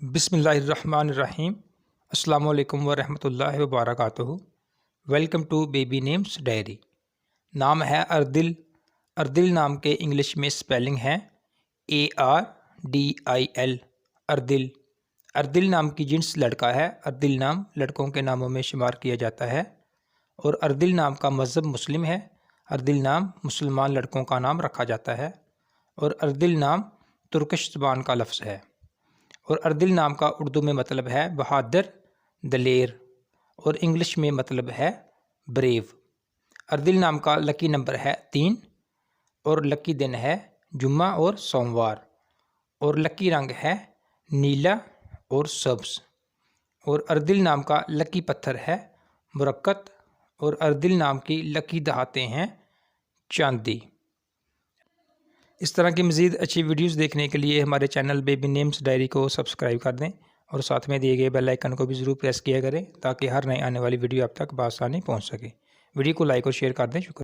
बिस्मिल्लाहिर्रहमानिर्रहीम। अस्सलामु अलैकुम वरहमतुल्लाहि वबरकातुहू। Welcome to baby names diary. नाम है अर्दिल। अर्दिल नाम के इंग्लिश में स्पेलिंग है ARDIL, अर्दिल। अर्दिल नाम की जिन्स लड़का है। अर्दिल नाम लड़कों के नामों में शुमार किया जाता है और अर्दिल नाम का मज़हब मुस्लिम है। अर्दिल नाम मुसलमान लड़कों का नाम रखा जाता है और अर्दिल नाम तुर्किश ज़बान का लफ्ज़ है और अर्दिल नाम का उर्दू में मतलब है बहादुर, दलेर और इंग्लिश में मतलब है ब्रेव। अर्दिल नाम का लकी नंबर है 3 और लकी दिन है जुम्मा और सोमवार और लकी रंग है नीला और सब्ज़ और अर्दिल नाम का लकी पत्थर है मुरक्कत और अर्दिल नाम की लकी दहाते हैं चांदी। इस तरह की मज़ीद अच्छी वीडियोस देखने के लिए हमारे चैनल बेबी नेम्स डायरी को सब्सक्राइब कर दें और साथ में दिए गए बेल आइकन को भी ज़रूर प्रेस किया करें ताकि हर नई आने वाली वीडियो आप तक बआसानी पहुंच सके। वीडियो को लाइक और शेयर कर दें। शुक्रिया।